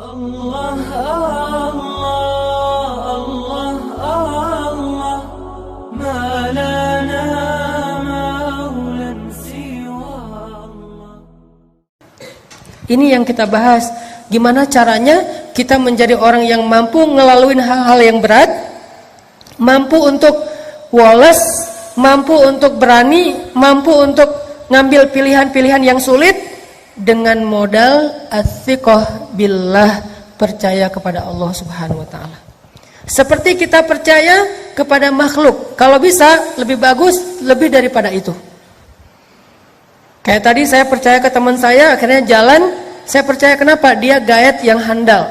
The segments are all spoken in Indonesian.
Allah, Allah, Allah, Allah, ma lana maulan siwa Allah. Ini yang kita bahas. Gimana caranya kita menjadi orang yang mampu ngelaluin hal-hal yang berat, mampu untuk woles, mampu untuk berani, mampu untuk ngambil pilihan-pilihan yang sulit dengan modal ats-tsiqah billah, percaya kepada Allah Subhanahu wa taala. Seperti kita percaya kepada makhluk, kalau bisa lebih bagus lebih daripada itu. Kayak tadi saya percaya ke teman saya, akhirnya jalan. Saya percaya kenapa? Dia guide yang handal.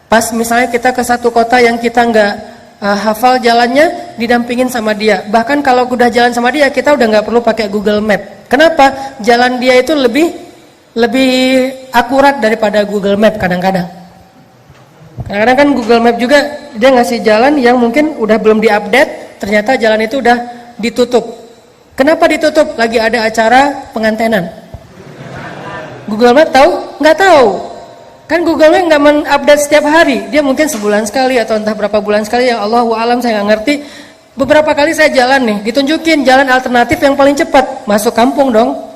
Pas misalnya kita ke satu kota yang kita nggak hafal jalannya, didampingin sama dia. Bahkan kalau udah jalan sama dia, kita udah nggak perlu pakai Google Map. Kenapa? Jalan dia itu lebih akurat daripada Google Map kadang-kadang. Kadang-kadang kan Google Map juga dia ngasih jalan yang mungkin udah belum diupdate, ternyata jalan itu udah ditutup. Kenapa ditutup? Lagi ada acara pengantenan. Google Map tahu? Nggak tahu. Kan Google Map nggak mengupdate setiap hari. Dia mungkin sebulan sekali atau entah berapa bulan sekali. Ya Allahu a'lam, saya nggak ngerti. Beberapa kali saya jalan nih, ditunjukin jalan alternatif yang paling cepat. Masuk kampung dong.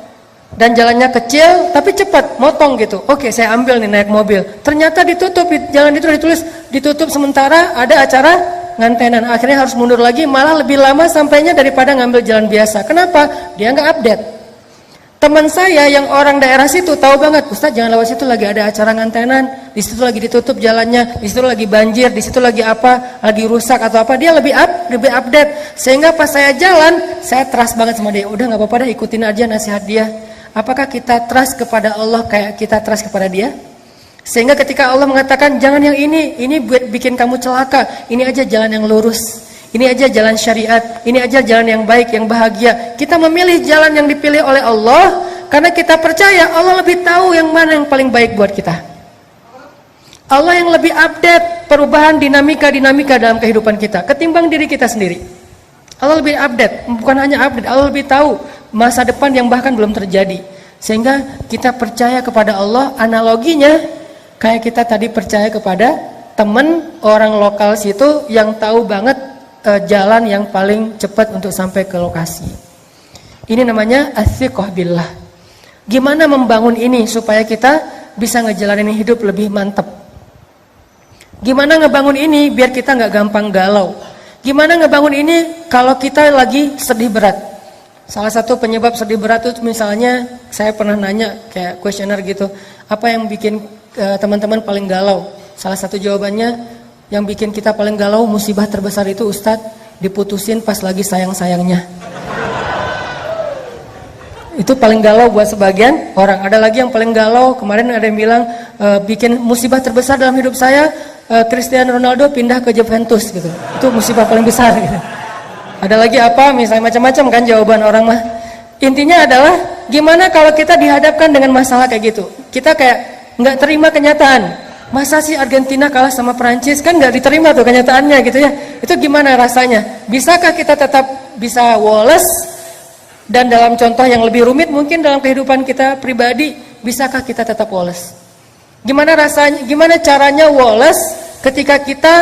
Dan jalannya kecil tapi cepat, motong gitu. Oke, saya ambil nih naik mobil. Ternyata ditutup, jalan itu ditulis ditutup sementara, ada acara ngantenan. Akhirnya harus mundur lagi, malah lebih lama sampainya daripada ngambil jalan biasa. Kenapa? Dia nggak update. Teman saya yang orang daerah situ tahu banget, Ustaz jangan lewat situ, lagi ada acara ngantenan, di situ lagi ditutup jalannya, di situ lagi banjir, di situ lagi apa, lagi rusak atau apa. Dia lebih update. Sehingga pas saya jalan, saya trust banget sama dia. Udah nggak apa-apa deh, ikutin aja nasihat dia. Apakah kita trust kepada Allah kayak kita trust kepada dia? Sehingga ketika Allah mengatakan jangan yang ini buat bikin kamu celaka, ini aja jalan yang lurus. Ini aja jalan syariat, ini aja jalan yang baik, yang bahagia. Kita memilih jalan yang dipilih oleh Allah karena kita percaya Allah lebih tahu yang mana yang paling baik buat kita. Allah yang lebih update perubahan dinamika dalam kehidupan kita ketimbang diri kita sendiri. Allah lebih update, bukan hanya update, Allah lebih tahu masa depan yang bahkan belum terjadi. Sehingga kita percaya kepada Allah, analoginya kayak kita tadi percaya kepada teman orang lokal situ yang tahu banget jalan yang paling cepat untuk sampai ke lokasi. Ini namanya ats-tsiqah billah. Gimana membangun ini supaya kita bisa ngejalanin hidup lebih mantap? Gimana ngebangun ini biar kita nggak gampang galau? Gimana ngebangun ini kalau kita lagi sedih berat? Salah satu penyebab sedih berat itu misalnya saya pernah nanya kayak kuesioner gitu, apa yang bikin teman-teman paling galau? Salah satu jawabannya, yang bikin kita paling galau, musibah terbesar itu Ustadz diputusin pas lagi sayang-sayangnya. Itu paling galau buat sebagian orang. Ada lagi yang paling galau, kemarin ada yang bilang bikin musibah terbesar dalam hidup saya, Cristiano Ronaldo pindah ke Juventus gitu. Itu musibah paling besar gitu. Ada lagi apa, misalnya macam-macam kan jawaban orang mah. Intinya adalah gimana kalau kita dihadapkan dengan masalah kayak gitu. Kita kayak nggak terima kenyataan. Masa sih Argentina kalah sama Perancis, kan nggak diterima tuh kenyataannya gitu ya. Itu gimana rasanya? Bisakah kita tetap bisa woles? Dan dalam contoh yang lebih rumit mungkin dalam kehidupan kita pribadi, bisakah kita tetap woles? Gimana rasanya? Gimana caranya woles ketika kita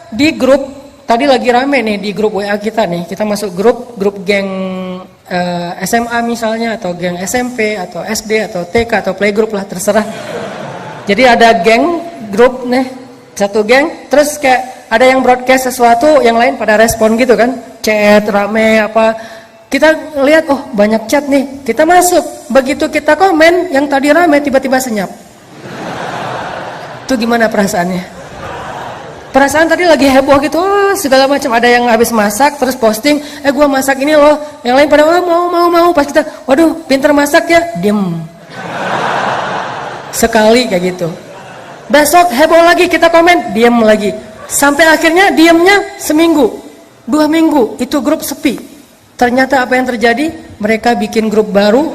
di grup, tadi lagi rame nih di grup WA kita nih, kita masuk grup geng SMA misalnya, atau geng SMP atau SD atau TK atau playgroup lah, terserah. Jadi ada grup nih, satu geng, terus kayak ada yang broadcast sesuatu, yang lain pada respon gitu kan, chat rame apa, kita lihat oh banyak chat nih, kita masuk, begitu kita komen yang tadi rame tiba-tiba senyap. Itu gimana perasaannya? Perasaan tadi lagi heboh gitu, oh, segala macam, ada yang habis masak terus posting, gua masak ini loh, yang lain pada mau, pas kita, waduh pinter masak ya, diem. Sekali kayak gitu. Besok heboh lagi kita komen, diam lagi. Sampai akhirnya diamnya seminggu, 2 minggu, itu grup sepi. Ternyata apa yang terjadi? Mereka bikin grup baru.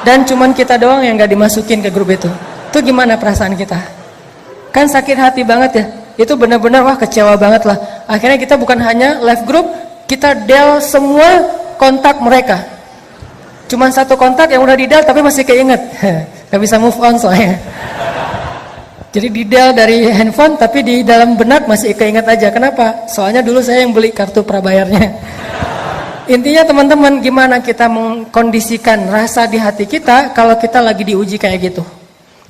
Dan cuman kita doang yang gak dimasukin ke grup itu. Itu gimana perasaan kita? Kan sakit hati banget ya. Itu benar-benar wah kecewa banget lah. Akhirnya kita bukan hanya live group, kita del semua kontak mereka. Cuman satu kontak yang udah di del tapi masih keinget. Gak bisa move on soalnya. Jadi detail dari handphone tapi di dalam benak masih keinget aja. Kenapa? Soalnya dulu saya yang beli kartu prabayarnya. Intinya teman-teman, gimana kita mengkondisikan rasa di hati kita kalau kita lagi diuji kayak gitu.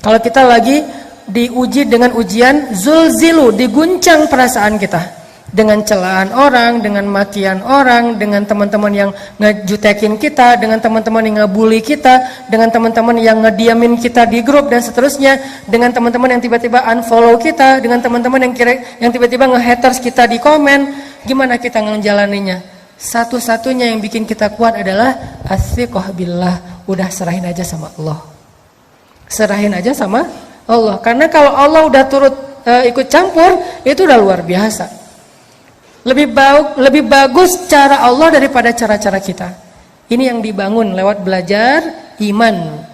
Kalau kita lagi diuji dengan ujian zulzilu, diguncang perasaan kita. Dengan celaan orang, dengan makian orang, dengan teman-teman yang ngejutekin kita, dengan teman-teman yang ngebully kita, dengan teman-teman yang ngediamin kita di grup dan seterusnya, dengan teman-teman yang tiba-tiba unfollow kita, dengan teman-teman yang tiba-tiba nge-haters kita di komen. Gimana kita ngejalaninya? Satu-satunya yang bikin kita kuat adalah as-siqah billah. Udah serahin aja sama Allah. Serahin aja sama Allah. Karena kalau Allah udah turut ikut campur, itu udah luar biasa. Lebih bagus cara Allah daripada cara-cara kita. Ini yang dibangun lewat belajar iman.